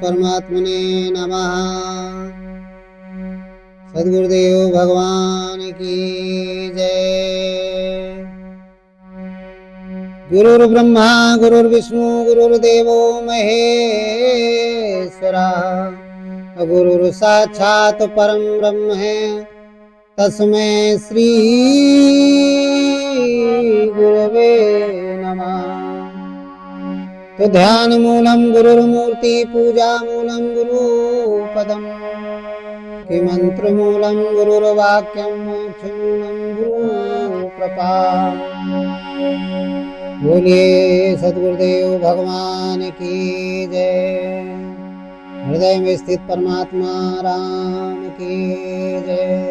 परमात्मने नमः। सद्गुरुदेव भगवान की जय। गुरुर्ब्रह्मा गुरुर्विष्णु गुरुर्देवो महेश्वरः। गुरुर्साक्षात् परं ब्रह्म तस्मै श्री गुरवे नमः। तो ध्यान मूलम गुरुर्मूर्ति पूजा मूलम गुरुपदम कि मंत्र मूलम गुरुर्वाक्यम मोक्ष मूलम गुरु कृपा। बोलिए सद्गुरुदेव भगवान की जय। हृदय में स्थित परमात्मा राम की जय।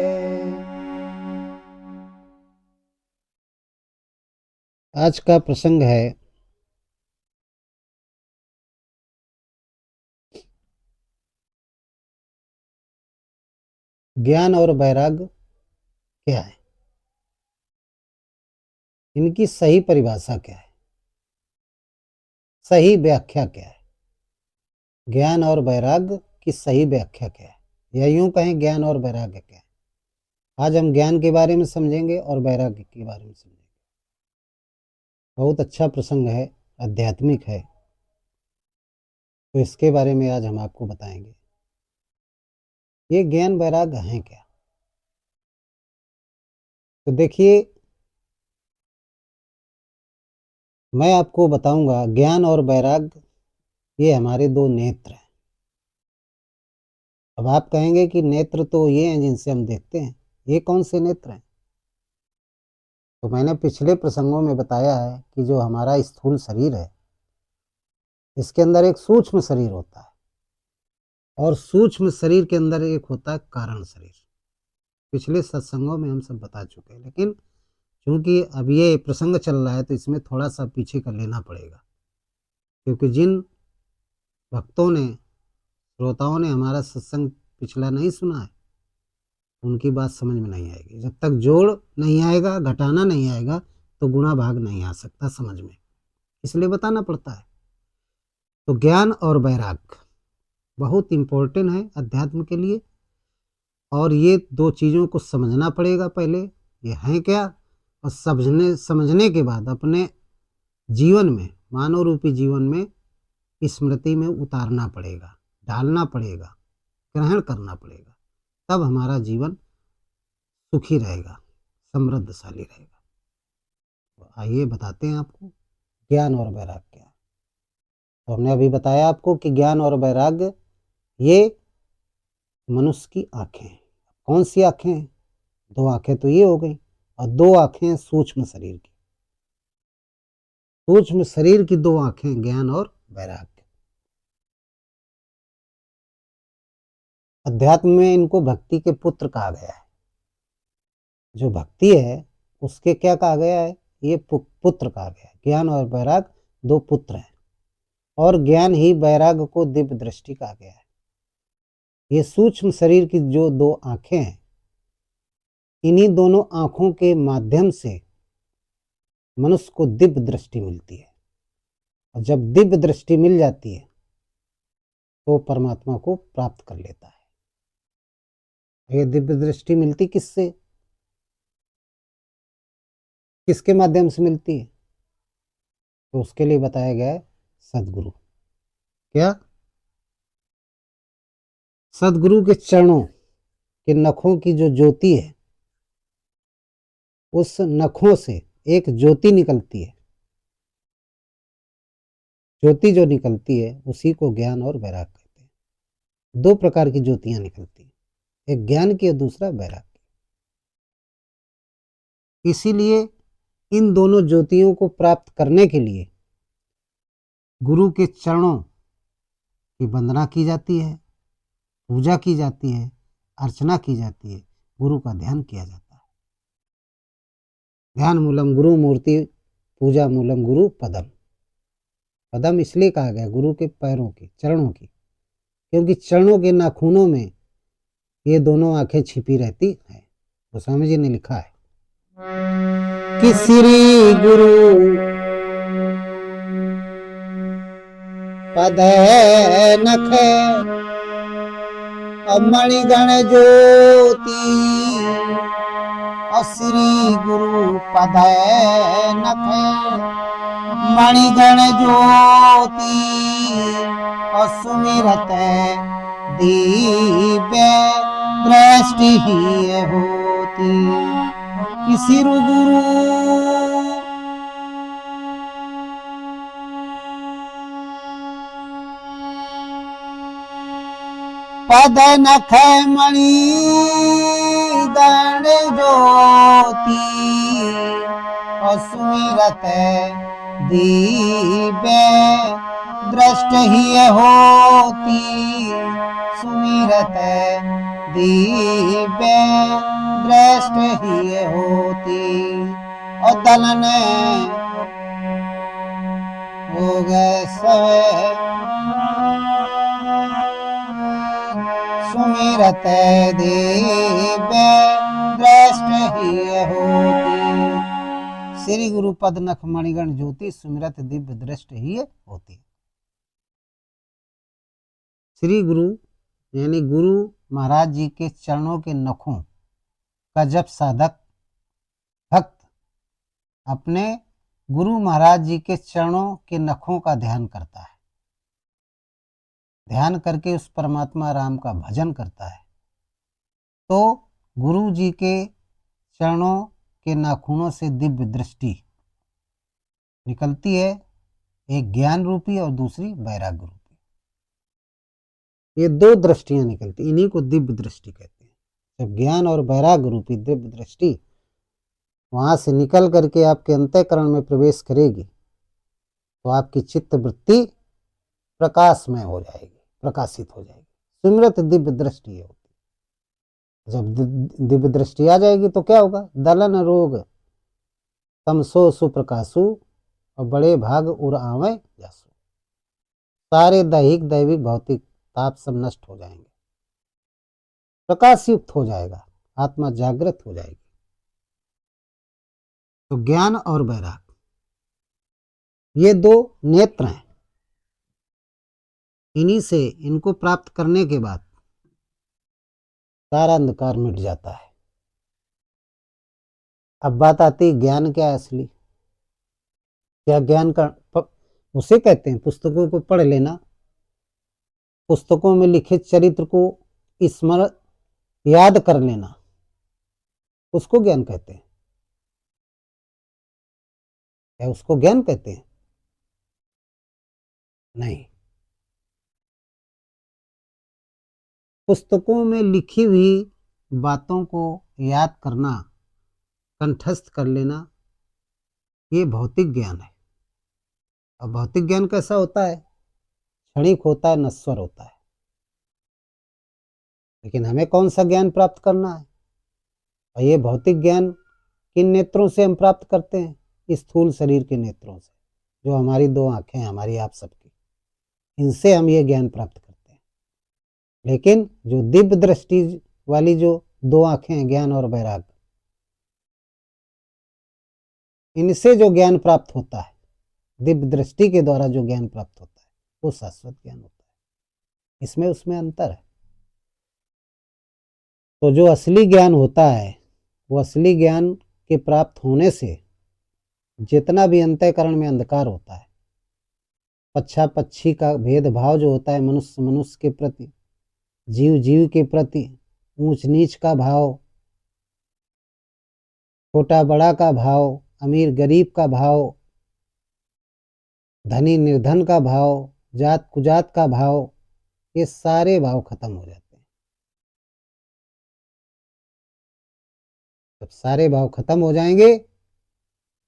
आज का प्रसंग है ज्ञान और वैराग्य क्या है, इनकी सही परिभाषा क्या है, सही व्याख्या क्या है। ज्ञान और वैराग्य की सही व्याख्या क्या है, या यूं कहें ज्ञान और वैराग्य क्या है। आज हम ज्ञान के बारे में समझेंगे और वैराग्य के बारे में समझेंगे। बहुत अच्छा प्रसंग है, आध्यात्मिक है, तो इसके बारे में आज हम आपको बताएंगे। ये ज्ञान वैराग्य हैं क्या। तो देखिए, मैं आपको बताऊंगा ज्ञान और वैराग्य ये हमारे दो नेत्र हैं। अब आप कहेंगे कि नेत्र तो ये हैं जिनसे हम देखते हैं, ये कौन से नेत्र हैं। तो मैंने पिछले प्रसंगों में बताया है कि जो हमारा स्थूल शरीर है, इसके अंदर एक सूक्ष्म शरीर होता है और सूक्ष्म शरीर के अंदर एक होता है कारण शरीर। पिछले सत्संगों में हम सब बता चुके हैं, लेकिन क्योंकि अब ये प्रसंग चल रहा है तो इसमें थोड़ा सा पीछे कर लेना पड़ेगा, क्योंकि जिन भक्तों ने, श्रोताओं ने हमारा सत्संग पिछला नहीं सुना है, उनकी बात समझ में नहीं आएगी। जब तक जोड़ नहीं आएगा, घटाना नहीं आएगा, तो गुणा भाग नहीं आ सकता समझ में, इसलिए बताना पड़ता है। तो ज्ञान और वैराग्य बहुत इम्पोर्टेंट है अध्यात्म के लिए, और ये दो चीज़ों को समझना पड़ेगा पहले, ये हैं क्या, और समझने के बाद अपने जीवन में, मानव रूपी जीवन में स्मृति में उतारना पड़ेगा, डालना पड़ेगा, ग्रहण करना पड़ेगा, तब हमारा जीवन सुखी रहेगा, समृद्धशाली रहेगा। तो आइए बताते हैं आपको ज्ञान और वैराग्य क्या है। तो हमने अभी बताया आपको कि ज्ञान और वैराग्य ये मनुष्य की आंखें हैं। कौन सी आंखें हैं, दो आंखें तो ये हो गई, और दो आंखें हैं सूक्ष्म शरीर की। सूक्ष्म शरीर की दो आंखें ज्ञान और वैराग्य। अध्यात्म में इनको भक्ति के पुत्र कहा गया है। जो भक्ति है उसके क्या कहा गया है, ये पुत्र कहा गया है। ज्ञान और वैराग्य दो पुत्र हैं, और ज्ञान ही वैराग्य को दिव्य दृष्टि कहा गया है। ये सूक्ष्म शरीर की जो दो आंखें हैं, इन्हीं दोनों आंखों के माध्यम से मनुष्य को दिव्य दृष्टि मिलती है, और जब दिव्य दृष्टि मिल जाती है तो परमात्मा को प्राप्त कर लेता है। ये दिव्य दृष्टि मिलती किससे, किसके माध्यम से मिलती है, तो उसके लिए बताया गया है सदगुरु। क्या, सदगुरु के चरणों के नखों की जो ज्योति है, उस नखों से एक ज्योति निकलती है। ज्योति जो निकलती है उसी को ज्ञान और वैराग्य कहते हैं। दो प्रकार की ज्योतियां निकलती हैं, एक ज्ञान की और दूसरा वैराग्य की। इसीलिए इन दोनों ज्योतियों को प्राप्त करने के लिए गुरु के चरणों की वंदना की जाती है, पूजा की जाती है, अर्चना की जाती है, गुरु का ध्यान किया जाता है। ध्यान मूलम गुरु मूर्ति, पूजा मूलम गुरु पदम। पदम इसलिए कहा गया गुरु के पैरों की, चरणों की, क्योंकि चरणों के नाखूनों में ये दोनों आंखें छिपी रहती हैं। गोस्वामी जी ने लिखा है कि श्री गुरु पद नख मणिगण ज्योति श्री गुरु पद नख मणिगण ज्योति सुमिरत दिव्य दृष्टि ही होती। किसी गुरु पद नख मणि गण ज्योति सुमिरत दिव्य दृष्टि ही होती। सुमिरत दिव्य दृष्टि ही होती। और दलन हो गए सवे सुमिरत दिव्य दृष्टि ही होती। श्री गुरु पद नख मणिगण ज्योति सुमिरत दिव्य दृष्टि ही होती। श्री गुरु यानी गुरु महाराज जी के चरणों के नखों का जब साधक भक्त अपने गुरु महाराज जी के चरणों के नखों का ध्यान करता है, ध्यान करके उस परमात्मा राम का भजन करता है, तो गुरु जी के चरणों के नाखूनों से दिव्य दृष्टि निकलती है, एक ज्ञान रूपी और दूसरी वैराग्य रूपी। ये दो दृष्टियां निकलती, इन्हीं को दिव्य दृष्टि कहते हैं। जब ज्ञान और वैराग्य रूपी दिव्य दृष्टि वहां से निकल करके आपके अंतःकरण में प्रवेश करेगी तो आपकी चित्त वृत्ति प्रकाशमय हो जाएगी, प्रकाशित हो जाएगी। सुमिरत दिव्य दृष्टि होती। जब दिव्य दृष्टि आ जाएगी तो क्या होगा? दलन रोग तमसो सुप्रकाशु और बड़े भाग उर आवे जासु। सारे दैहिक दैविक भौतिक ताप सब नष्ट हो जाएंगे, प्रकाश युक्त हो जाएगा, आत्मा जागृत हो जाएगी। तो ज्ञान और वैराग्य ये दो नेत्र हैं। इन्हीं से इनको प्राप्त करने के बाद सारा अंधकार मिट जाता है। अब बात आती है ज्ञान क्या है असली? क्या ज्ञान का उसे कहते हैं पुस्तकों को पढ़ लेना, पुस्तकों में लिखित चरित्र को स्मरण याद कर लेना, उसको ज्ञान कहते हैं। क्या उसको ज्ञान कहते हैं? नहीं। पुस्तकों में लिखी हुई बातों को याद करना, कंठस्थ कर लेना, ये भौतिक ज्ञान है। और भौतिक ज्ञान कैसा होता है? क्षणिक होता है, नश्वर होता है। लेकिन हमें कौन सा ज्ञान प्राप्त करना है? और ये भौतिक ज्ञान किन नेत्रों से हम प्राप्त करते हैं? स्थूल शरीर के नेत्रों से, जो हमारी दो आंखें हैं, हमारी आप सबकी, इनसे हम ये ज्ञान प्राप्त करते हैं। लेकिन जो दिव्य दृष्टि वाली जो दो आंखें हैं, ज्ञान और वैराग्य, इनसे जो ज्ञान प्राप्त होता है, दिव्य दृष्टि के द्वारा जो ज्ञान प्राप्त होता है, वो शाश्वत ज्ञान होता है। इसमें उसमें अंतर है। तो जो असली ज्ञान होता है, वो असली ज्ञान के प्राप्त होने से जितना भी अंतःकरण में अंधकार होता है, पच्छा पच्छी का भेदभाव जो होता है, मनुष्य मनुष्य के प्रति, जीव जीव के प्रति, ऊंच नीच का भाव, छोटा बड़ा का भाव, अमीर गरीब का भाव, धनी निर्धन का भाव, जात कुजात का भाव, ये सारे भाव खत्म हो जाते हैं। जब सारे भाव खत्म हो जाएंगे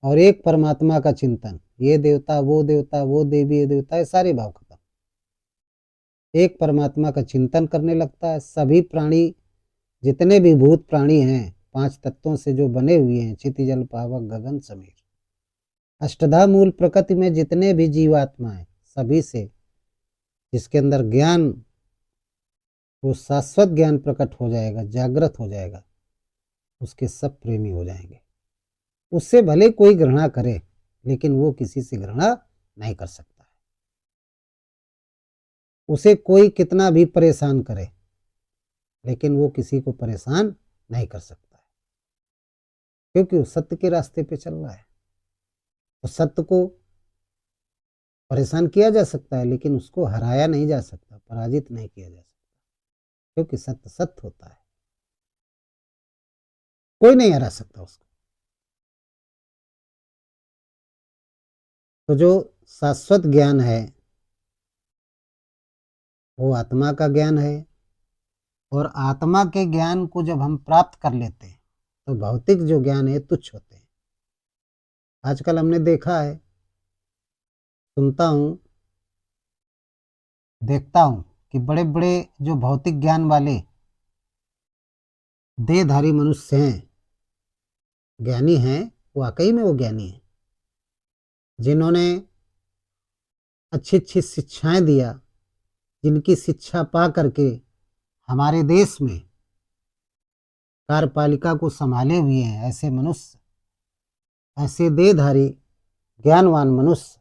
और एक परमात्मा का चिंतन, ये देवता वो देवता, वो देवी ये देवता, ये सारे भाव खत्म, एक परमात्मा का चिंतन करने लगता है। सभी प्राणी, जितने भी भूत प्राणी हैं, 5 तत्वों से जो बने हुए हैं, क्षिति जल पावक गगन समीर, अष्टधा मूल प्रकृति में जितने भी जीवात्मा हैं, सभी से जिसके अंदर ज्ञान, वो शाश्वत ज्ञान प्रकट हो जाएगा, जागृत हो जाएगा, उसके सब प्रेमी हो जाएंगे। उससे भले कोई घृणा करे, लेकिन वो किसी से घृणा नहीं कर सकता। उसे कोई कितना भी परेशान करे, लेकिन वो किसी को परेशान नहीं कर सकता है, क्योंकि वो सत्य के रास्ते पे चल रहा है। तो सत्य को परेशान किया जा सकता है, लेकिन उसको हराया नहीं जा सकता, पराजित नहीं किया जा सकता, क्योंकि सत्य सत्य होता है, कोई नहीं हरा सकता उसको। तो जो शाश्वत ज्ञान है वो आत्मा का ज्ञान है, और आत्मा के ज्ञान को जब हम प्राप्त कर लेते हैं तो भौतिक जो ज्ञान है तुच्छ होते हैं। आजकल हमने देखा है, सुनता हूँ, देखता हूँ कि बड़े बड़े जो भौतिक ज्ञान वाले देहधारी मनुष्य हैं, ज्ञानी हैं, वाकई में वो ज्ञानी हैं, जिन्होंने अच्छी अच्छी शिक्षाएं दिया, जिनकी शिक्षा पा करके हमारे देश में कार्यपालिका को संभाले हुए हैं, ऐसे मनुष्य, ऐसे देहधारी ज्ञानवान मनुष्य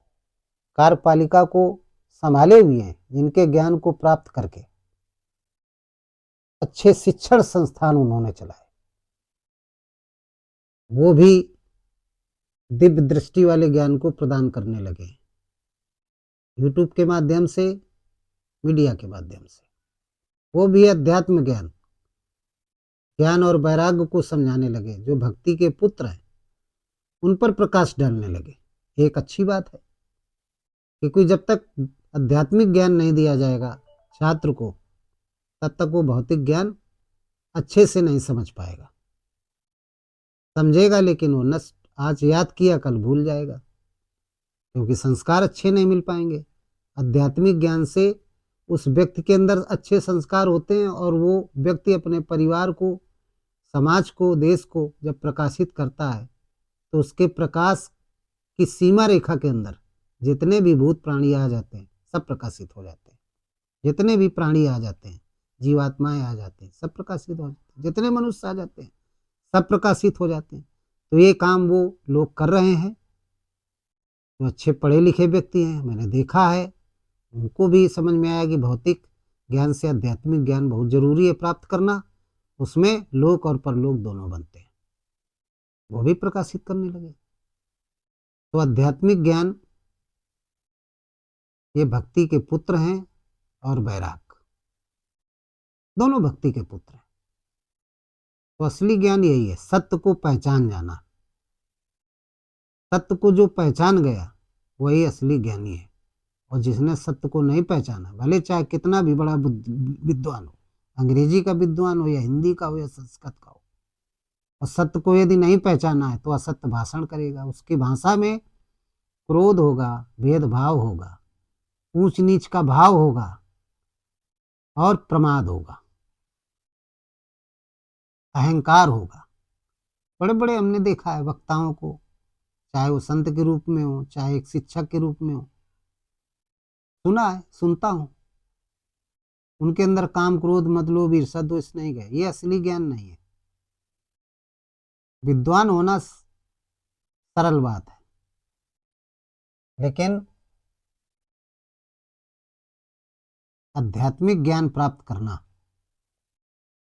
कार्यपालिका को संभाले हुए हैं, जिनके ज्ञान को प्राप्त करके अच्छे शिक्षण संस्थान उन्होंने चलाए, वो भी दिव्य दृष्टि वाले ज्ञान को प्रदान करने लगे, यूट्यूब के माध्यम से, मीडिया के माध्यम से। वो भी अध्यात्म ज्ञान, ज्ञान और वैराग्य को समझाने लगे। जो भक्ति के पुत्र हैं उन पर प्रकाश डालने लगे। एक अच्छी बात है, क्योंकि जब तक आध्यात्मिक ज्ञान नहीं दिया जाएगा छात्र को, तब तक वो भौतिक ज्ञान अच्छे से नहीं समझ पाएगा। समझेगा लेकिन वो नष्ट, आज याद किया कल भूल जाएगा, क्योंकि संस्कार अच्छे नहीं मिल पाएंगे। आध्यात्मिक ज्ञान से उस व्यक्ति के अंदर अच्छे संस्कार होते हैं, और वो व्यक्ति अपने परिवार को, समाज को, देश को जब प्रकाशित करता है तो उसके प्रकाश की सीमा रेखा के अंदर जितने भी भूत प्राणी आ जाते हैं सब प्रकाशित हो जाते हैं। जितने भी प्राणी आ जाते हैं, जीवात्माएं आ जाते हैं, सब प्रकाशित हो जाते हैं। जितने मनुष्य आ जाते हैं सब प्रकाशित हो जाते हैं। तो ये काम वो लोग कर रहे हैं जो अच्छे पढ़े लिखे व्यक्ति हैं, मैंने देखा है। उनको भी समझ में आया कि भौतिक ज्ञान से आध्यात्मिक ज्ञान बहुत जरूरी है प्राप्त करना, उसमें लोक और परलोक दोनों बनते हैं। वो भी प्रकाशित करने लगे। तो आध्यात्मिक ज्ञान, ये भक्ति के पुत्र हैं, और वैराग दोनों भक्ति के पुत्र हैं। तो असली ज्ञान यही है, सत्य को पहचान जाना। सत्य को जो पहचान गया वही असली ज्ञानी है। और जिसने सत्य को नहीं पहचाना, भले चाहे कितना भी बड़ा विद्वान हो, अंग्रेजी का विद्वान हो या हिंदी का हो या संस्कृत का हो, और सत्य को यदि नहीं पहचाना है तो असत्य भाषण करेगा। उसकी भाषा में क्रोध होगा, भेदभाव होगा, ऊंच नीच का भाव होगा, और प्रमाद होगा, अहंकार होगा। बड़े बड़े हमने देखा है वक्ताओं को, चाहे वो संत के रूप में हो, चाहे एक शिक्षक के रूप में हो, सुना है, सुनता हूं, उनके अंदर काम, क्रोध, मद, लोभ, ईर्ष्या, द्वेष नहीं गए। ये असली ज्ञान नहीं है। विद्वान होना सरल बात है, लेकिन आध्यात्मिक ज्ञान प्राप्त करना,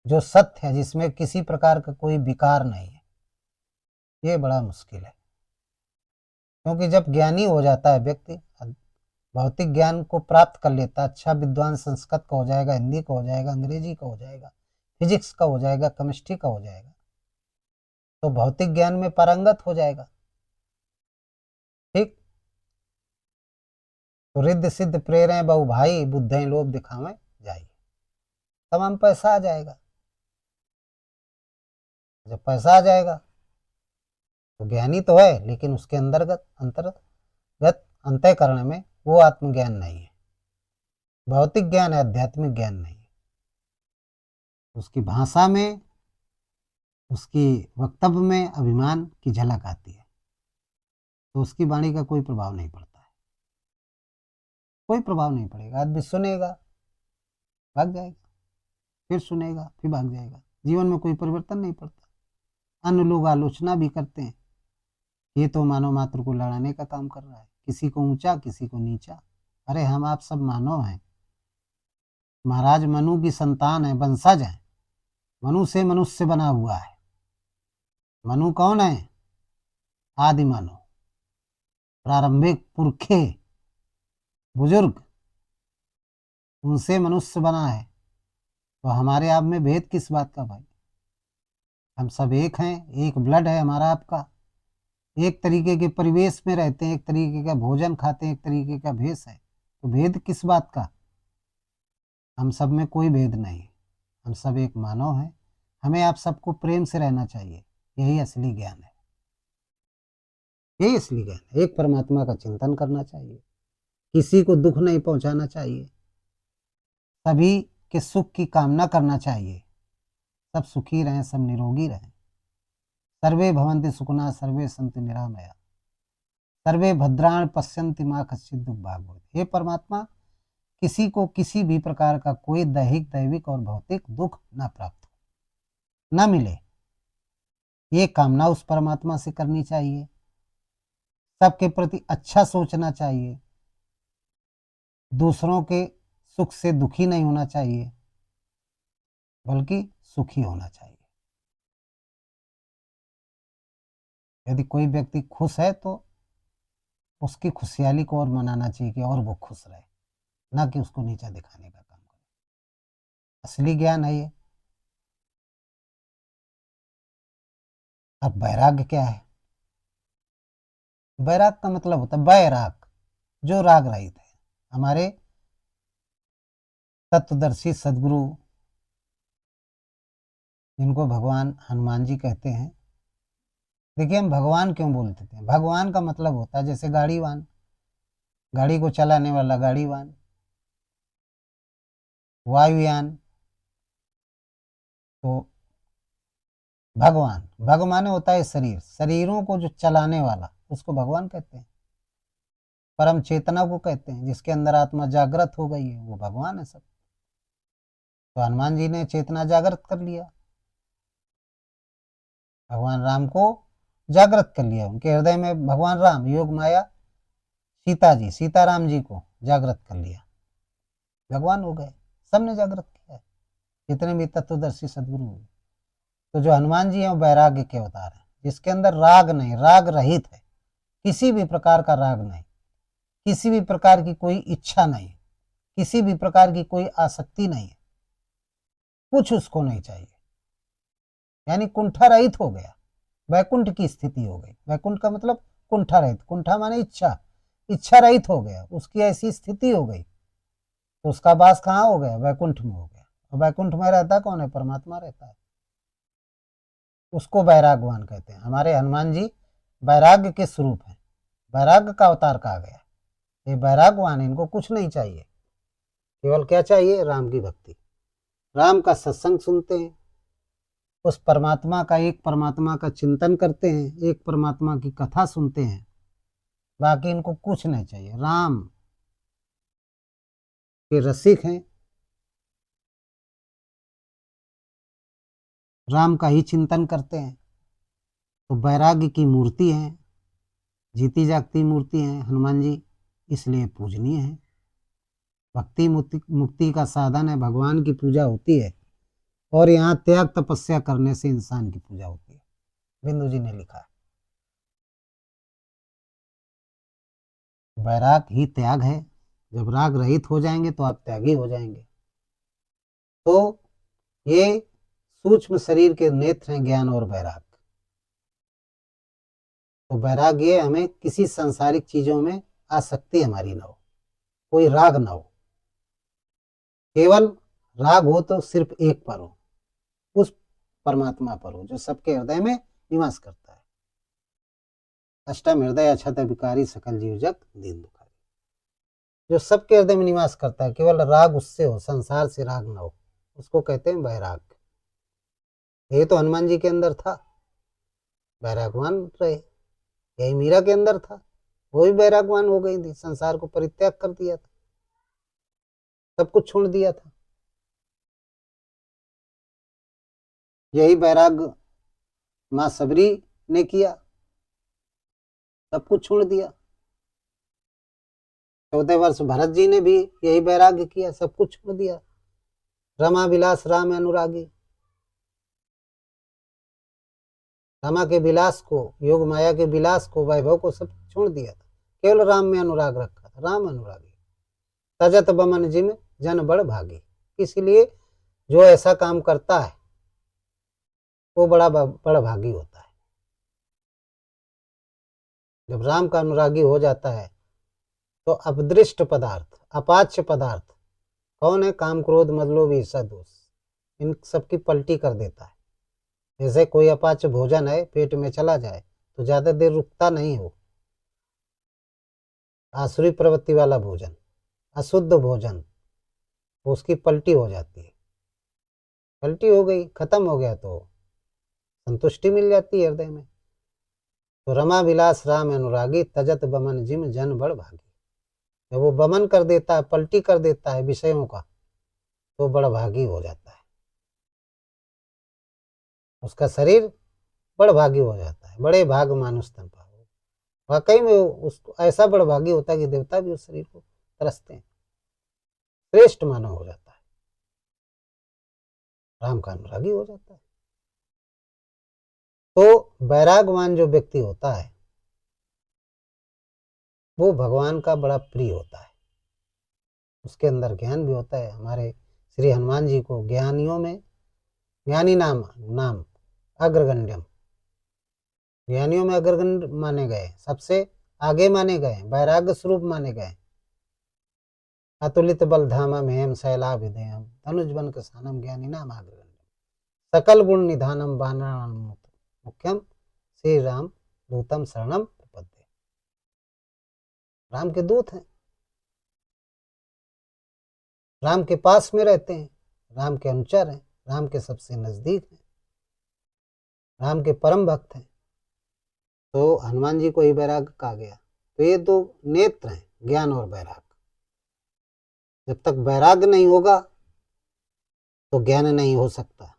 जो सत्य है, जिसमें किसी प्रकार का कोई विकार नहीं है, ये बड़ा मुश्किल है। क्योंकि जब ज्ञानी हो जाता है व्यक्ति, भौतिक ज्ञान को प्राप्त कर लेता, अच्छा विद्वान संस्कृत का हो जाएगा, हिंदी का हो जाएगा, अंग्रेजी का हो जाएगा, फिजिक्स का हो जाएगा, केमिस्ट्री का हो जाएगा, तो भौतिक ज्ञान में पारंगत हो जाएगा। ठीक। तो रिद्ध सिद्ध प्रेरे बहु भाई, बुद्धि लोभ दिखावे जाइए, तमाम पैसा आ जाएगा। जब पैसा आ जाएगा तो ज्ञानी तो है, लेकिन उसके अंतर्गत अंतःकरण में वो आत्मज्ञान नहीं है, भौतिक ज्ञान है, आध्यात्मिक ज्ञान नहीं है। उसकी भाषा में, उसकी वक्तव्य में अभिमान की झलक आती है, तो उसकी वाणी का कोई प्रभाव नहीं पड़ता है, कोई प्रभाव नहीं पड़ेगा। आदमी सुनेगा, भाग जाएगा, फिर सुनेगा, फिर भाग जाएगा, जीवन में कोई परिवर्तन नहीं पड़ता। अन्य लोग आलोचना भी करते हैं, ये तो मानव मात्र को लड़ाने का काम कर रहा है, किसी को ऊंचा, किसी को नीचा। अरे हम आप सब मानव हैं, महाराज मनु की संतान है, वंशज है, मनु से मनुष्य बना हुआ है। मनु कौन है? आदि मानव, प्रारंभिक पुरखे, बुजुर्ग, उनसे मनुष्य बना है। तो हमारे आप में भेद किस बात का भाई? हम सब एक हैं, एक ब्लड है हमारा आपका, एक तरीके के परिवेश में रहते हैं, एक तरीके का भोजन खाते हैं, एक तरीके का भेष है। तो भेद किस बात का? हम सब में कोई भेद नहीं, हम सब एक मानव हैं। हमें आप सबको प्रेम से रहना चाहिए, यही असली ज्ञान है, यही असली ज्ञान है। एक परमात्मा का चिंतन करना चाहिए, किसी को दुख नहीं पहुंचाना चाहिए, सभी के सुख की कामना करना चाहिए। सब सुखी रहें, सब निरोगी रहें। सर्वे भवन्ति सुखिनः, सर्वे सन्तु निरामया, सर्वे भद्राणि पश्यन्ति मा कश्चित् दुःखभाग् भवेत्। हे परमात्मा, किसी को किसी भी प्रकार का कोई दैहिक, दैविक और भौतिक दुख न प्राप्त हो, न मिले, ये कामना उस परमात्मा से करनी चाहिए। सबके प्रति अच्छा सोचना चाहिए, दूसरों के सुख से दुखी नहीं होना चाहिए, बल्कि सुखी होना चाहिए। यदि कोई व्यक्ति खुश है तो उसकी खुशहाली को और मनाना चाहिए कि और वो खुश रहे, ना कि उसको नीचा दिखाने का काम करे। असली ज्ञान है ये। अब वैराग्य क्या है? वैराग का मतलब होता है वैराग, जो राग रहित है। हमारे तत्वदर्शी सदगुरु, जिनको भगवान हनुमान जी कहते हैं, देखिए हम भगवान क्यों बोलते थे? भगवान का मतलब होता है जैसे गाड़ीवान, गाड़ी को चलाने वाला गाड़ीवान, वायुयान। तो भगवान, भगवान होता है शरीर, शरीरों को जो चलाने वाला उसको भगवान कहते हैं। परम चेतना को कहते हैं, जिसके अंदर आत्मा जागृत हो गई है वो भगवान है सब। तो हनुमान जी ने चेतना जागृत कर लिया, भगवान राम को जागृत कर लिया। उनके हृदय में भगवान राम, योग माया सीता जी, सीताराम जी को जागृत कर लिया, भगवान हो गए। सबने जागृत किया है, जितने भी तत्वदर्शी सदगुरु हुए। तो जो हनुमान जी हैं वो वैराग्य के अवतार हैं, जिसके अंदर राग नहीं, राग रहित है, किसी भी प्रकार का राग नहीं, किसी भी प्रकार की कोई इच्छा नहीं, किसी भी प्रकार की कोई आसक्ति नहीं है, कुछ उसको नहीं चाहिए, यानी कुंठा रहित हो गया, वैकुंठ की स्थिति हो गई। वैकुंठ का मतलब कुंठा रहित, कुंठा माने इच्छा, इच्छा रहित हो गया, उसकी ऐसी स्थिति हो गई। तो उसका वास कहाँ हो गया? वैकुंठ में हो गया। और वैकुंठ में रहता कौन है? परमात्मा रहता है। उसको वैरागवान कहते हैं। हमारे हनुमान जी वैराग्य के स्वरूप हैं, वैराग्य का अवतार कहा गया। ये वैरागवान, इनको कुछ नहीं चाहिए, केवल क्या चाहिए? राम की भक्ति, राम का सत्संग सुनते हैं, उस परमात्मा का, एक परमात्मा का चिंतन करते हैं, एक परमात्मा की कथा सुनते हैं, बाकी इनको कुछ नहीं चाहिए। राम के रसिक हैं, राम का ही चिंतन करते हैं। तो वैराग्य की मूर्ति है, जीती जागती मूर्ति है हनुमान जी, इसलिए पूजनीय है। भक्ति मुक्ति का साधन है, भगवान की पूजा होती है। और यहाँ त्याग तपस्या करने से इंसान की पूजा होती है, बिंदु जी ने लिखा है। वैराग ही त्याग है। जब राग रहित हो जाएंगे तो आप त्यागी हो जाएंगे। तो ये सूक्ष्म शरीर के नेत्र हैं ज्ञान और वैराग। तो वैराग ये हमें किसी सांसारिक चीजों में आसक्ति हमारी ना हो, कोई राग ना हो। केवल राग हो तो सिर्फ एक पर हो, उस परमात्मा पर हो जो सबके हृदय में निवास करता है। अष्टम हृदय अक्षत विकारी सकल जीव जग दीन दुखारी, जो सबके हृदय में निवास करता है, केवल राग उससे हो, संसार से राग ना हो, उसको कहते हैं वैराग। ये तो हनुमान जी के अंदर था, वैरागवान रहे। यही मीरा के अंदर था, वो भी वैरागवान हो गई थी, संसार को परित्याग कर दिया था, सब कुछ छोड़ दिया था। यही वैराग माँ सबरी ने किया, सब कुछ छोड़ दिया। 14 वर्ष भरत जी ने भी यही वैराग्य किया, सब कुछ छोड़ दिया। रमा विलास राम अनुरागी, रमा के विलास को, योग माया के विलास को, वैभव को सब छोड़ दिया था, केवल राम में अनुराग रखा था। राम अनुरागी तजत बमन जिम जन बड़ भागी। इसलिए जो ऐसा काम करता है वो बड़ा भागी होता है। जब राम का अनुरागी हो जाता है तो अपदृष्ट पदार्थ, अपाच्य पदार्थ कौन है? काम, क्रोध, मद, लोभ, ईर्ष्या, दोष, इन सबकी पलटी कर देता है। जैसे कोई अपाच्य भोजन है, पेट में चला जाए तो ज्यादा देर रुकता नहीं हो। आसुरी प्रवृत्ति वाला भोजन, अशुद्ध भोजन, उसकी पलटी हो जाती है। पलटी हो गई, खत्म हो गया तो संतुष्टि मिल जाती है हृदय में। तो रमा विलास राम अनुरागी तजत बमन जिम जन बड़ भागी। जब वो बमन कर देता है, पलटी कर देता है विषयों का, तो बड़ा भागी हो जाता है, उसका शरीर बड़ भागी हो जाता है। बड़े भाग मानुष तन पाओ। वाकई में उसको ऐसा बड़ भागी होता है कि देवता भी उस शरीर को तरसते हैं। श्रेष्ठ मानव हो जाता है, राम का अनुरागी हो जाता है। तो वैरागवान जो व्यक्ति होता है वो भगवान का बड़ा प्रिय होता है। उसके अंदर ज्ञान भी होता है। हमारे श्री हनुमान जी को ज्ञानियों में ज्ञानी नाम अग्रगण्यम, ज्ञानियों में अग्रगण्य माने गए, सबसे आगे माने गए, वैराग्य स्वरूप माने गए। अतुलित बल धामा मेहम शैला विधेयम धनुज बन कसानम ज्ञानी नाम अग्रगण्यम सकल गुण निधानम बानराणाम मुख्यम श्री राम दूतम शरणम प्रपद्ये। राम के दूत हैं, राम के पास में रहते हैं, राम के अनुचर हैं, राम के सबसे नजदीक हैं, राम के परम भक्त हैं। तो हनुमान जी को ही वैराग कहा गया। तो ये दो नेत्र हैं, ज्ञान और वैराग। जब तक वैराग नहीं होगा तो ज्ञान नहीं हो सकता,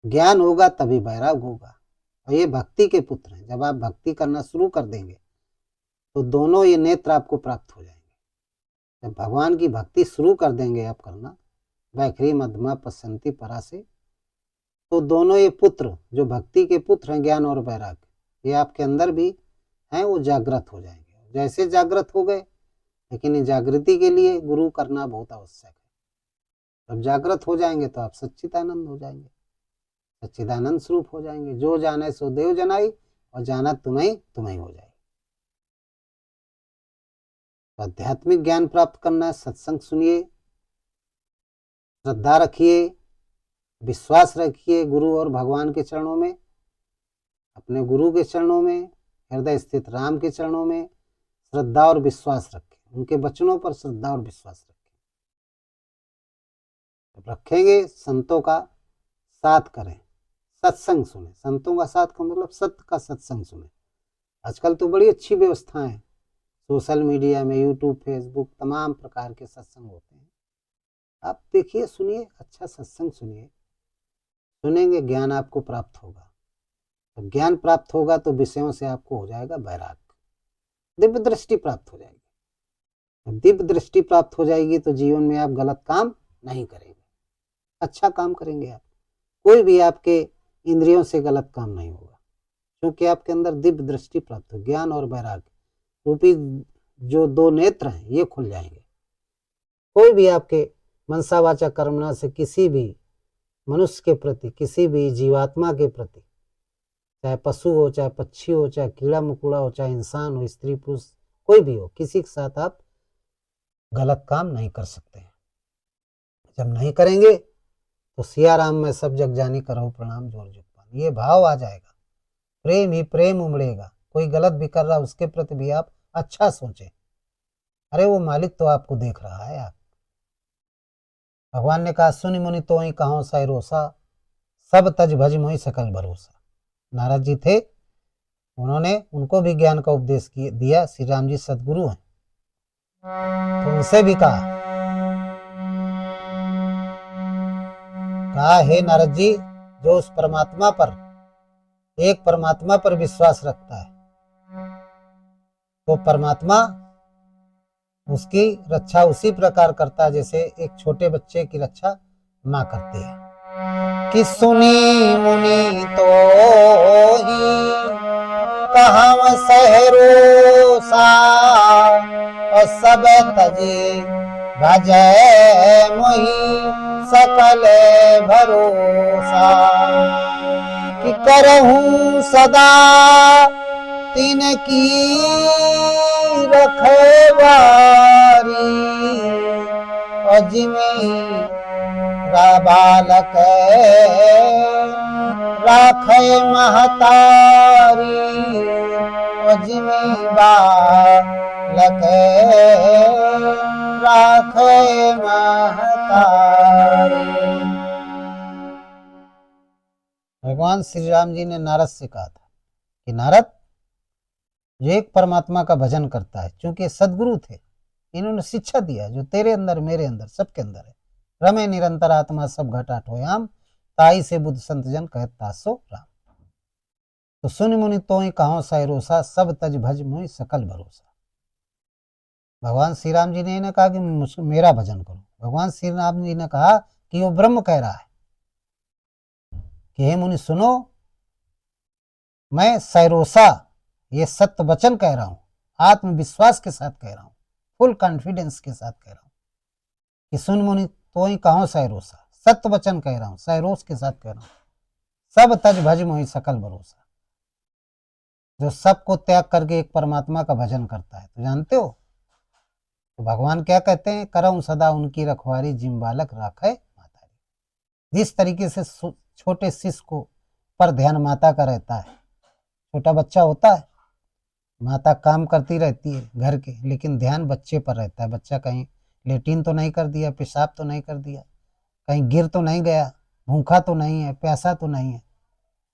ज्ञान होगा तभी वैराग होगा। और ये भक्ति के पुत्र हैं। जब आप भक्ति करना शुरू कर देंगे तो दोनों ये नेत्र आपको प्राप्त हो जाएंगे। जब भगवान की भक्ति शुरू कर देंगे आप करना, वैखरी मध्यमा पसंती परा से, तो दोनों ये पुत्र जो भक्ति के पुत्र हैं, ज्ञान और वैराग, ये आपके अंदर भी हैं, वो जागृत हो जाएंगे। जैसे जागृत हो गए, लेकिन ये जागृति के लिए गुरु करना बहुत आवश्यक है। जब जागृत हो जाएंगे तो आप सच्चिदानंद हो जाएंगे, सच्चिदानंद स्वरूप हो जाएंगे। जो जाने सो देव जनाई और जाना तुम्हें तुम्हें हो जाएगी। तो आध्यात्मिक ज्ञान प्राप्त करना है, सत्संग सुनिए, श्रद्धा रखिए, विश्वास रखिए गुरु और भगवान के चरणों में, अपने गुरु के चरणों में, हृदय स्थित राम के चरणों में श्रद्धा और विश्वास रखें। उनके वचनों पर श्रद्धा और विश्वास रखें। जब रखेंगे संतों का साथ करें, सत्संग सुने। संतों का साथ का मतलब सत्य का सत्संग सुने। आजकल तो बड़ी अच्छी व्यवस्था है, सोशल मीडिया में यूट्यूब, फेसबुक, तमाम प्रकार के सत्संग होते हैं। आप देखिए, सुनिए, अच्छा सत्संग सुनिए। सुनेंगे, ज्ञान आपको प्राप्त होगा। जब ज्ञान प्राप्त होगा तो विषयों से आपको हो जाएगा वैराग, दिव्य दृष्टि प्राप्त हो जाएगी। जब दिव्य दृष्टि प्राप्त हो जाएगी तो जीवन में आप गलत काम नहीं करेंगे, अच्छा काम करेंगे। आप कोई भी आपके इंद्रियों से गलत काम नहीं होगा, क्योंकि आपके अंदर दिव्य दृष्टि प्राप्त हो। ज्ञान और वैराग रूपी जो दो नेत्र हैं ये खुल जाएंगे। कोई भी आपके मनसा वाचा कर्मणा से किसी भी मनुष्य के प्रति, किसी भी जीवात्मा के प्रति, चाहे पशु हो, चाहे पक्षी हो, चाहे कीड़ा मकोड़ा हो, चाहे इंसान हो, स्त्री पुरुष कोई भी हो, किसी के साथ आप गलत काम नहीं कर सकते। जब नहीं करेंगे तो सिया राम में सब जग जानी करो प्रणाम जोर जुगपान, ये भाव आ जाएगा। प्रेम ही प्रेम उमड़ेगा। कोई गलत भी कर रहा है उसके प्रति भी आप अच्छा सोचें। अरे वो मालिक तो आपको देख रहा है। आप भगवान ने कहा सुनि मुनि तो ही कहो सै रोसा, सब तज भज मोहि सकल भरोसा। नारद जी थे, उन्होंने उनको भी ज्ञान का उपदेश दिया। श्री राम जी सदगुरु हैं, तो उनसे भी कहा हे नारद जी, जो उस परमात्मा पर, एक परमात्मा पर विश्वास रखता है, तो परमात्मा उसकी रक्षा उसी प्रकार करता है जैसे एक छोटे बच्चे की रक्षा माँ करती है। कि सुनी मुनि तो ही कहम सहरोसा, और सब तजी भजय मोहि सकल भरोसा। कि करहूं सदा तिन की रखवारी, और जिमें बालक राखे महतारी, और जिमें बालक राखे महतारी। भगवान श्री राम जी ने नारद से कहा था कि नारद, जो एक परमात्मा का भजन करता है, क्योंकि सदगुरु थे, इन्होंने शिक्षा दिया जो तेरे अंदर मेरे अंदर सबके अंदर है। रमे निरंतर आत्मा सब घटाट होयाम, ताई से बुद्ध संत जन कहत तासो राम। तो सुन मुनि तो ही कहो सैरोसा, सब तज भज मुहि सकल भरोसा। भगवान श्री राम जी ने कहा कि मेरा भजन करो। भगवान श्री राम जी ने कहा कि वो ब्रह्म कह रहा है कि हे मुनि सुनो, मैं सैरोसा ये सत्य वचन कह रहा हूं, आत्मविश्वास के साथ कह रहा हूं, फुल कॉन्फिडेंस के साथ कह रहा हूं कि सुन मुनि तो ही कहो सैरोसा, सत्य वचन कह रहा हूं, सैरोस के साथ कह रहा हूं। सब तज भज मोहि सकल भरोसा। जो सबको त्याग करके एक परमात्मा का भजन करता है, तो जानते हो तो भगवान क्या कहते हैं, करऊं सदा उनकी रखवारी, जिम बालक राखे मातारी। जिस तरीके से छोटे शिशु को पर ध्यान माता का रहता है, छोटा बच्चा होता है, माता काम करती रहती है घर के, लेकिन ध्यान बच्चे पर रहता है। बच्चा कहीं लेटिन तो नहीं कर दिया, पेशाब तो नहीं कर दिया, कहीं गिर तो नहीं गया, भूखा तो नहीं है, प्यासा तो नहीं है।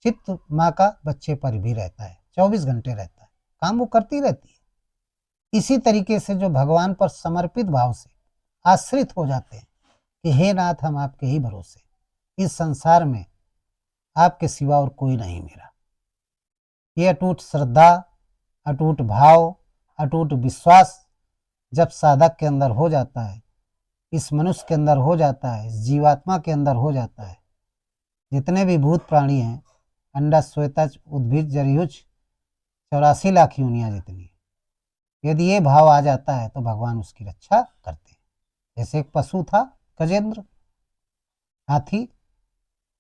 चित्त माँ का बच्चे पर भी रहता है, 24 घंटे रहता है, काम वो करती रहती है। इसी तरीके से जो भगवान पर समर्पित भाव से आश्रित हो जाते हैं कि हे नाथ, हम आपके ही भरोसे, इस संसार में आपके सिवा और कोई नहीं मेरा। ये अटूट श्रद्धा, अटूट भाव, अटूट विश्वास जब साधक के अंदर हो जाता है, इस मनुष्य के अंदर हो जाता है, इस जीवात्मा के अंदर हो जाता है, जितने भी भूत प्राणी हैं, अंडा श्वेतज उद्भिद जरियुज 84 लाख योनियां जितनी, यदि ये भाव आ जाता है तो भगवान उसकी रक्षा करते हैं। जैसे एक पशु था गजेंद्र, हाथी,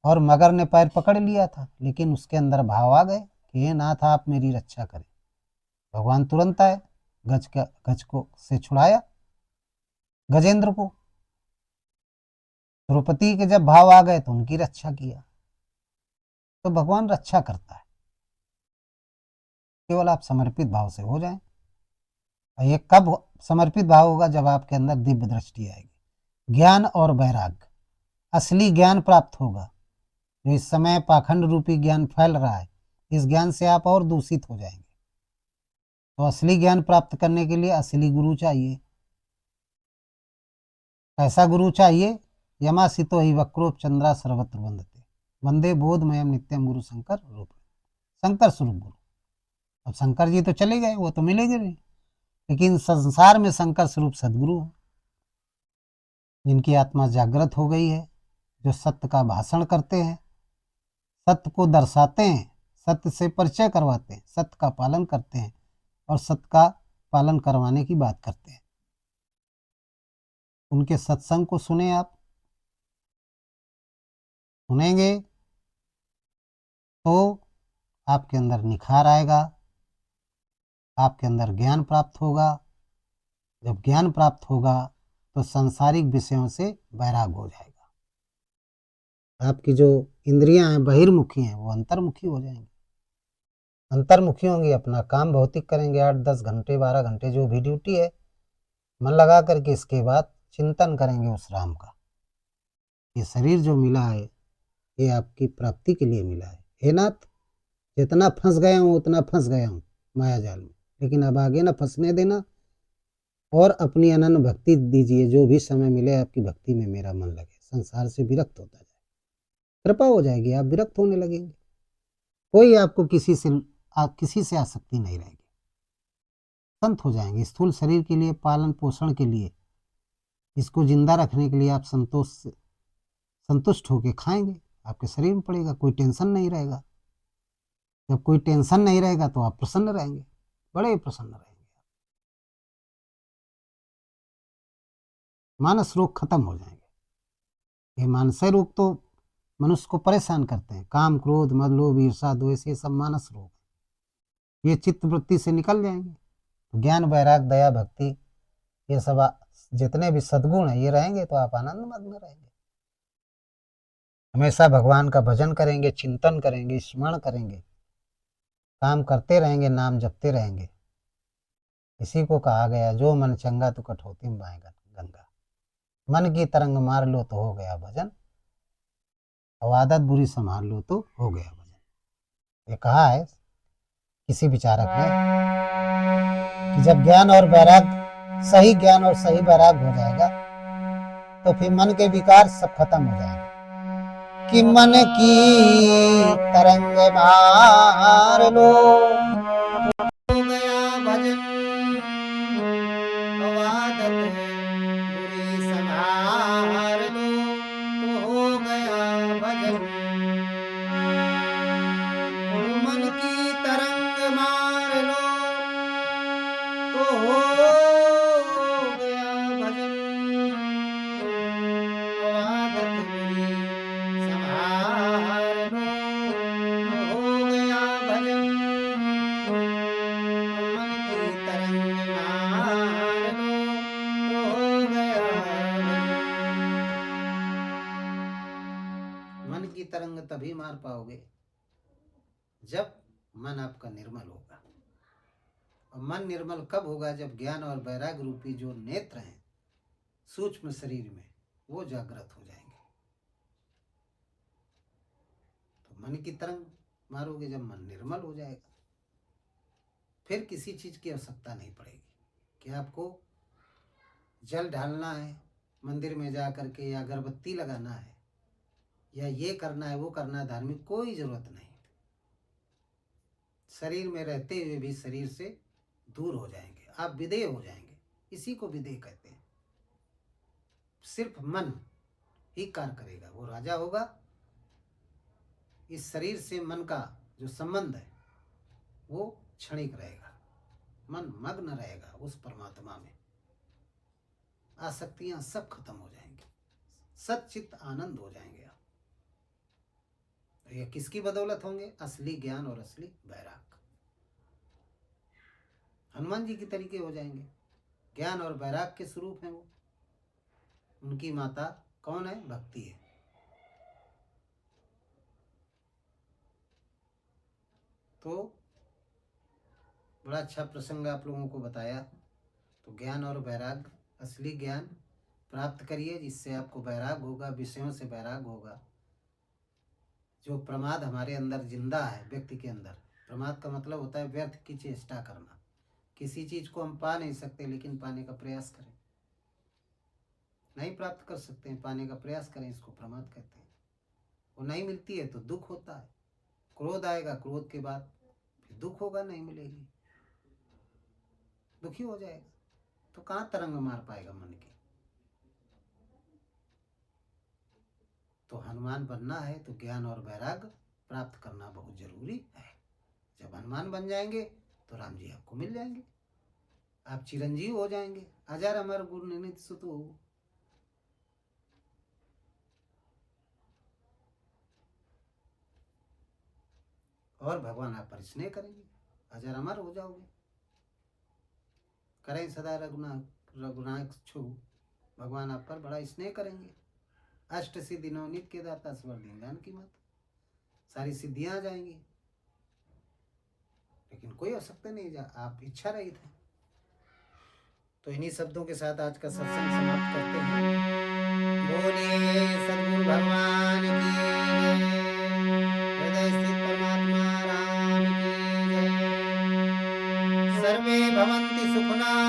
और मगर ने पैर पकड़ लिया था, लेकिन उसके अंदर भाव आ गए कि हे नाथ, आप मेरी रक्षा करें। भगवान तुरंत आए, गज को से छुड़ाया गजेंद्र को। द्रौपदी के जब भाव आ गए तो उनकी रक्षा किया। तो भगवान रक्षा करता है, केवल आप समर्पित भाव से हो जाएं। ये कब समर्पित भाव होगा, जब आपके अंदर दिव्य दृष्टि आएगी, ज्ञान और वैराग्य, असली ज्ञान प्राप्त होगा। जो इस समय पाखंड रूपी ज्ञान फैल रहा है, इस ज्ञान से आप और दूषित हो जाएंगे। तो असली ज्ञान प्राप्त करने के लिए असली गुरु चाहिए। ऐसा गुरु चाहिए, यमासितो ही वक्रोप चंद्रा सर्वत्र वंदते, वंदे बोधमयम नित्यम गुरु शंकर रूप, शंकर स्वरूप गुरु। अब शंकर जी तो चले गए, वो तो मिलेंगे नहीं, लेकिन संसार में शंकर स्वरूप सदगुरु है, जिनकी आत्मा जागृत हो गई है, जो सत्य का भाषण करते हैं, सत्य को दर्शाते हैं, सत्य से परिचय करवाते हैं, सत्य का पालन करते हैं, और सत्य का पालन करवाने की बात करते हैं। उनके सत्संग को सुने, आप सुनेंगे तो आपके अंदर निखार आएगा, आपके अंदर ज्ञान प्राप्त होगा। जब ज्ञान प्राप्त होगा तो सांसारिक विषयों से वैराग हो जाएगा। आपकी जो इंद्रियां हैं बहिर्मुखी हैं, वो अंतर्मुखी हो जाएंगी। अंतर्मुखी होंगी, अपना काम भौतिक करेंगे, 8-10 घंटे 12 घंटे जो भी ड्यूटी है, मन लगा करके इसके बाद चिंतन करेंगे उस राम का। ये शरीर जो मिला है, ये आपकी प्राप्ति के लिए मिला है। हे नाथ, जितना फंस गया हूँ उतना फंस गया हूँ माया जाल में, लेकिन अब आगे ना फंसने देना, और अपनी अनन्य भक्ति दीजिए। जो भी समय मिले आपकी भक्ति में मेरा मन लगे, संसार से विरक्त होता जाए, कृपा हो जाएगी, आप विरक्त होने लगेंगे। कोई आपको किसी से आसक्ति नहीं रहेगी। संत हो जाएंगे। स्थूल शरीर के लिए, पालन पोषण के लिए, इसको जिंदा रखने के लिए आप संतुष्ट होकर खाएंगे, आपके शरीर में पड़ेगा, कोई टेंशन नहीं रहेगा। जब कोई टेंशन नहीं रहेगा तो आप प्रसन्न रहेंगे, बड़े प्रसन्न रहेंगे। मानस रोग खत्म हो जाएंगे। ये मानसिक रोग तो मनुष्य को परेशान करते हैं, काम क्रोध मद लोभ ईर्षा द्वेष, ये सब मानस रोग, ये चित्त वृत्ति से निकल जाएंगे। तो ज्ञान वैराग दया भक्ति, ये सब जितने भी सद्गुण है ये रहेंगे तो आप आनंद मग्न रहेंगे। हमेशा भगवान का भजन करेंगे, चिंतन करेंगे, स्मरण करेंगे, काम करते रहेंगे, नाम जपते रहेंगे। इसी को कहा गया, जो मन चंगा तो कठौती में बहे गंगा। मन की तरंग मार लो तो हो गया भजन, और आदत बुरी संभाल लो तो हो गया भजन। ये कहा है किसी विचारक ने कि जब ज्ञान और वैराग, सही ज्ञान और सही वैराग हो जाएगा तो फिर मन के विकार सब खत्म हो जाएंगे। कि मन की तरंग मार लो हो गया भजन, आदत बुरी संभाल लो तो हो गया भजन। मन की तरंग मार लो तो हो गया भजन, आदत बुरी संभाल लो तो हो गया भजन। मन की तरंग मार लो तो हो गया भजन। मन की तरंग तभी मार पाओगे जब मन आपका निर्मल होगा। और मन निर्मल कब होगा? जब ज्ञान और वैराग रूपी जो नेत्र हैं सूक्ष्म शरीर में, वो जागृत हो जाएंगे। तो मन की तरंग मारोगे जब मन निर्मल हो जाएगा, फिर किसी चीज की आवश्यकता नहीं पड़ेगी कि आपको जल ढालना है मंदिर में जा करके, या अगरबत्ती लगाना है, या ये करना है वो करना है, धार्मिक कोई जरूरत नहीं। शरीर में रहते हुए भी शरीर से दूर हो जाएंगे, आप विदेह हो जाएंगे। इसी को विदेह कहते हैं। सिर्फ मन ही कार्य करेगा, वो राजा होगा। इस शरीर से मन का जो संबंध है वो क्षणिक रहेगा, मन मग्न रहेगा उस परमात्मा में। आसक्तियां सब खत्म हो जाएंगी, सच्चित आनंद हो जाएंगे आप। ये किसकी बदौलत होंगे? असली ज्ञान और असली वैराग। हनुमान जी की तरीके हो जाएंगे, ज्ञान और वैराग के स्वरूप हैं वो। उनकी माता कौन है? भक्ति है। तो बड़ा अच्छा प्रसंग आप लोगों को बताया। तो ज्ञान और वैराग, असली ज्ञान प्राप्त करिए जिससे आपको वैराग होगा, विषयों से वैराग होगा। जो प्रमाद हमारे अंदर जिंदा है, व्यक्ति के अंदर, प्रमाद का मतलब होता है व्यर्थ की चेष्टा करना। किसी चीज को हम पा नहीं सकते लेकिन पाने का प्रयास करें, नहीं प्राप्त कर सकते हैं, पाने का प्रयास करें, इसको प्रमाद कहते हैं। वो नहीं मिलती है तो दुख होता है, क्रोध आएगा, क्रोध के बाद फिर दुख होगा, नहीं मिलेगी, दुखी हो जाएगा। तो कहाँ तरंग मार पाएगा मन की? तो हनुमान बनना है तो ज्ञान और वैराग प्राप्त करना बहुत जरूरी है। जब हनुमान बन जाएंगे तो राम जी आपको मिल जाएंगे, आप चिरंजीव हो जाएंगे। अजर अमर गुरु निमित सुतु हो। और भगवान आप पर स्नेह करेंगे, अजर अमर हो जाओगे। करें सदा रघुनाथ छू, भगवान आप पर बड़ा स्नेह करेंगे। अष्ट सिद्धि नवनीत के दाता स्वर ज्ञान की मत, सारी सिद्धियां आ जाएंगी। लेकिन कोई आवश्यकता नहीं, आप इच्छा रहित हैं। तो इन्हीं शब्दों के साथ आज का सत्संग समाप्त करते हैं। बोलिए सद्गुरु भगवान की जय, हृदय स्थित परमात्मा राम की जय। सर्वे भवन्ति सुखिनः।